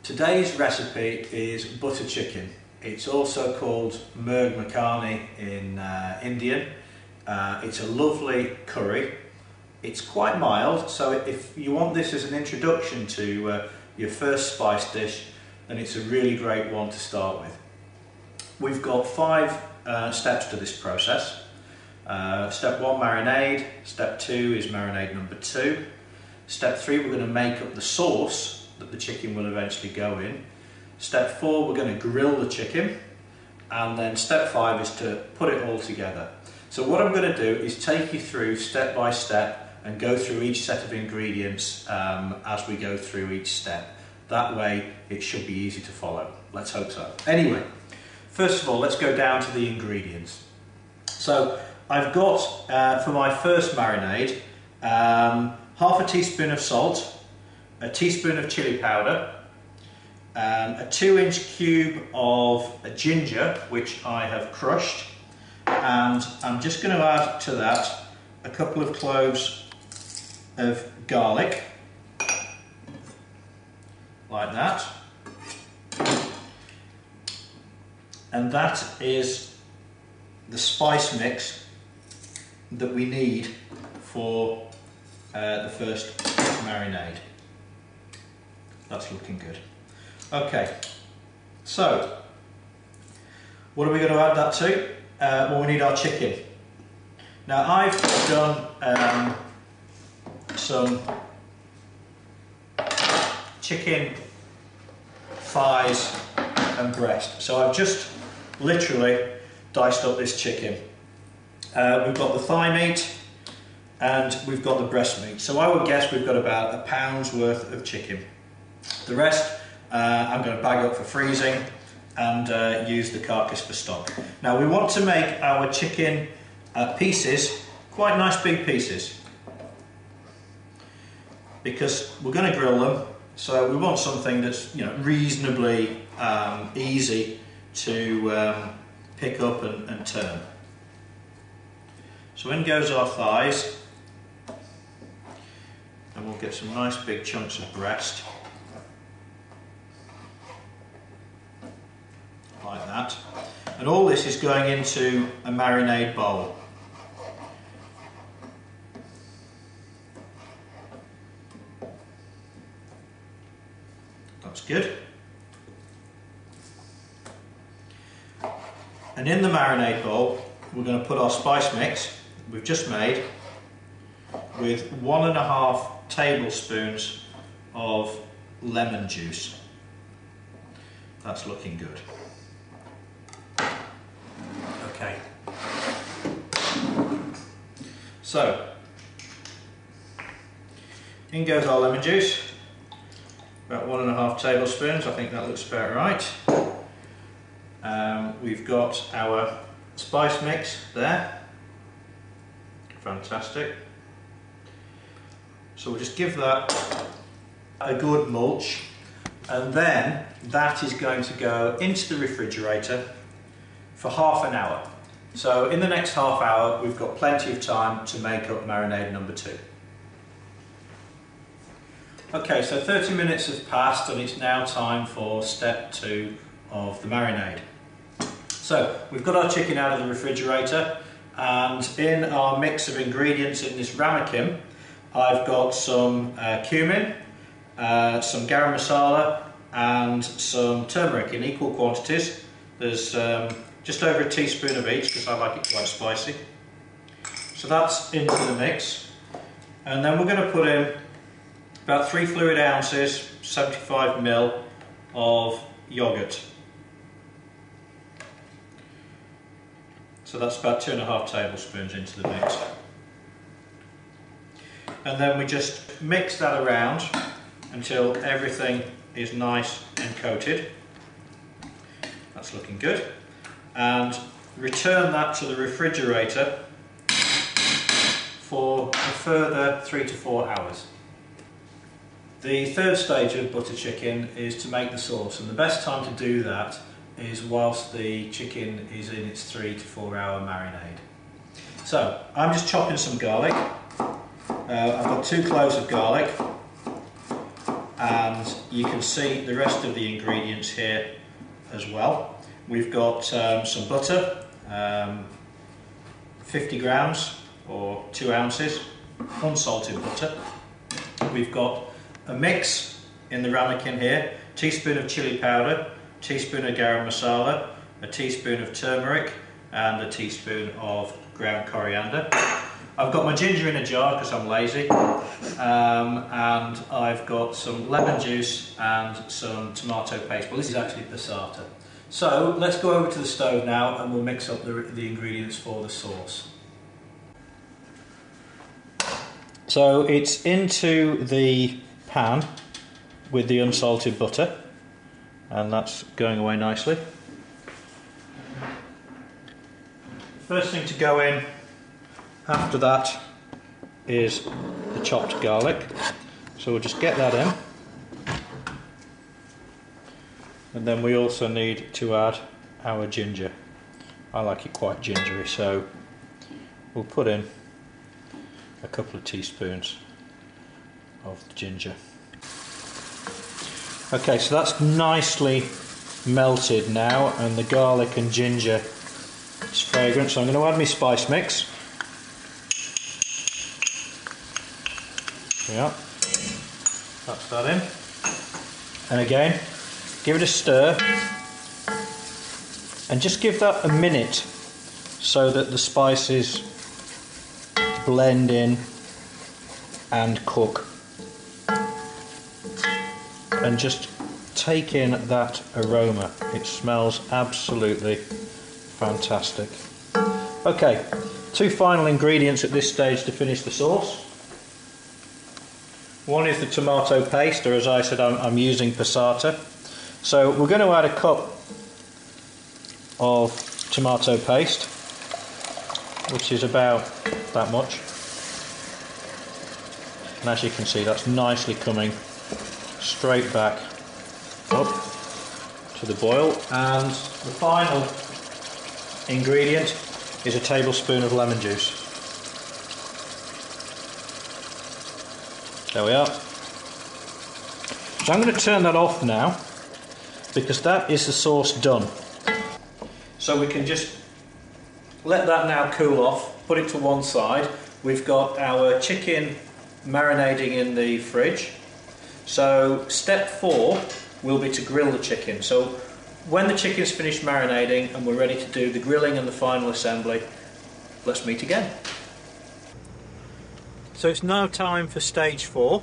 Today's recipe is butter chicken. It's also called Murgh Makhani in Indian. It's a lovely curry. It's quite mild, so if you want this as an introduction to your first spice dish, then it's a really great one to start with. We've got 5 steps to this process. Step 1, marinade. Step 2 is marinade number 2. Step 3, we're going to make up the sauce that the chicken will eventually go in. Step 4, we're going to grill the chicken. And then step 5 is to put it all together. So what I'm going to do is take you through step by step and go through each set of ingredients as we go through each step. That way it should be easy to follow. Let's hope so. Anyway, first of all, let's go down to the ingredients. So I've got, for my first marinade, half a teaspoon of salt, a teaspoon of chili powder, a 2-inch cube of ginger, which I have crushed, and I'm just going to add to that a couple of cloves of garlic, like that, and that is the spice mix that we need for the first marinade. That's looking good. Okay, so what are we going to add that to? Well, we need our chicken. Now I've done some chicken thighs and breast. So I've just literally diced up this chicken. We've got the thigh meat and we've got the breast meat. So I would guess we've got about a pound's worth of chicken. The rest I'm going to bag up for freezing and use the carcass for stock. Now we want to make our chicken pieces, quite nice big pieces, because we're going to grill them, so we want something that's, you know, reasonably easy to pick up and turn. So in goes our thighs, and we'll get some nice big chunks of breast. Like that. And all this is going into a marinade bowl. That's good. And in the marinade bowl, we're going to put our spice mix we've just made with 1.5 tablespoons of lemon juice. That's looking good. Okay. So, in goes our lemon juice, about 1.5 tablespoons, I think that looks about right. We've got our spice mix there, fantastic. So we'll just give that a good mulch, and then that is going to go into the refrigerator for half an hour. So in the next half hour we've got plenty of time to make up marinade number 2. Okay, so 30 minutes have passed and it's now time for step 2 of the marinade. So we've got our chicken out of the refrigerator, and in our mix of ingredients in this ramekin I've got some cumin, some garam masala and some turmeric in equal quantities. There's just over a teaspoon of each because I like it quite spicy. So that's into the mix, and then we're going to put in about 3 fluid ounces, 75 ml of yoghurt. So that's about 2.5 tablespoons into the mix. And then we just mix that around until everything is nice and coated. That's looking good. And return that to the refrigerator for a further 3 to 4 hours. The third stage of butter chicken is to make the sauce, and the best time to do that is whilst the chicken is in its 3 to 4 hour marinade. So I'm just chopping some garlic. I've got 2 cloves of garlic, and you can see the rest of the ingredients here as well. We've got some butter, 50 grams or 2 ounces, unsalted butter. We've got a mix in the ramekin here, teaspoon of chili powder, teaspoon of garam masala, a teaspoon of turmeric and a teaspoon of ground coriander. I've got my ginger in a jar because I'm lazy, and I've got some lemon juice and some tomato paste. Well, this is actually passata. So let's go over to the stove now and we'll mix up the ingredients for the sauce. So it's into the pan with the unsalted butter, and that's going away nicely. First thing to go in after that is the chopped garlic, so we'll just get that in, and then we also need to add our ginger. I like it quite gingery, so we'll put in a couple of teaspoons of the ginger. Okay, so that's nicely melted now, and the garlic and ginger is fragrant, so I'm going to add my spice mix. Yeah, that's that in, and again give it a stir and just give that a minute so that the spices blend in and cook, and just take in that aroma. It smells absolutely fantastic. Okay, 2 final ingredients at this stage to finish the sauce. One is the tomato paste, or as I said, I'm using passata. So we're going to add a cup of tomato paste, which is about that much. And as you can see, that's nicely coming straight back up to the boil. And the final ingredient is a tablespoon of lemon juice. There we are. So I'm going to turn that off now, because that is the sauce done. So we can just let that now cool off, put it to one side. We've got our chicken marinating in the fridge. So step 4 will be to grill the chicken. So when the chicken's finished marinating and we're ready to do the grilling and the final assembly, let's meet again. So it's now time for stage 4.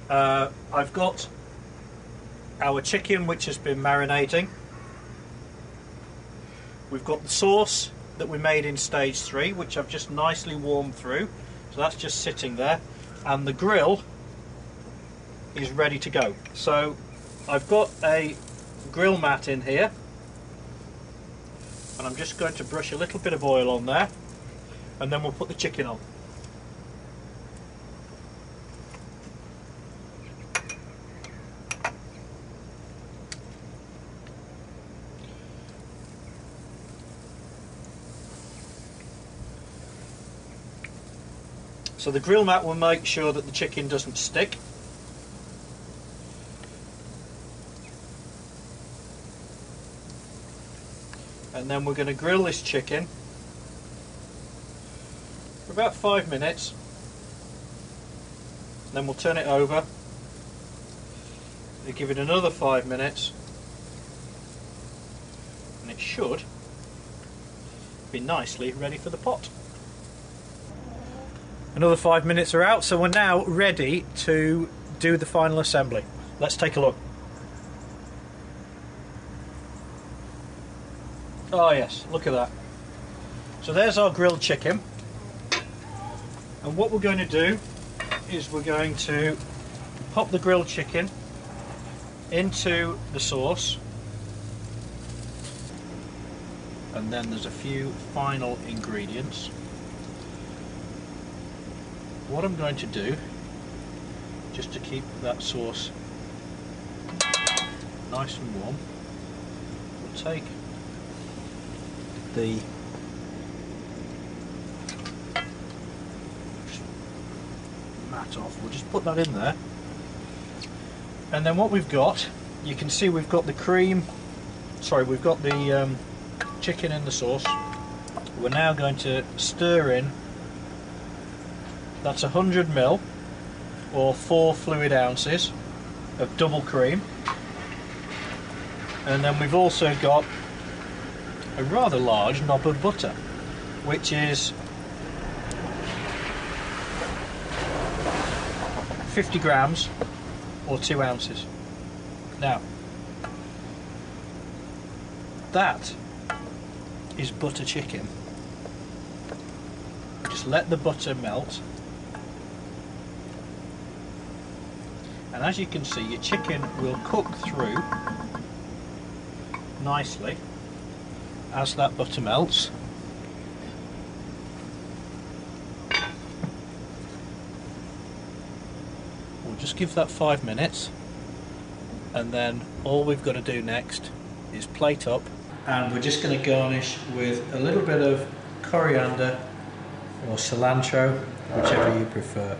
I've got our chicken which has been marinating. We've got the sauce that we made in stage 3, which I've just nicely warmed through. So that's just sitting there. And the grill is ready to go. So I've got a grill mat in here, and I'm just going to brush a little bit of oil on there, and then we'll put the chicken on. So the grill mat will make sure that the chicken doesn't stick. And then we're going to grill this chicken for about 5 minutes. Then we'll turn it over and give it another 5 minutes, and it should be nicely ready for the pot. Another 5 minutes are out, so we're now ready to do the final assembly. Let's take a look. Oh yes, look at that. So there's our grilled chicken, and what we're going to do is we're going to pop the grilled chicken into the sauce, and then there's a few final ingredients. What I'm going to do, just to keep that sauce nice and warm, we'll take the mat off, we'll just put that in there, And then what we've got, you can see we've got the cream, sorry, we've got the chicken in the sauce. We're now going to stir in, that's 100 ml or 4 fluid ounces of double cream. And then we've also got a rather large knob of butter, which is 50 grams or 2 ounces. Now, that is butter chicken. Just let the butter melt, and as you can see, your chicken will cook through nicely as that butter melts. We'll just give that 5 minutes, and then all we've got to do next is plate up, and we're just going to garnish with a little bit of coriander or cilantro, whichever you prefer.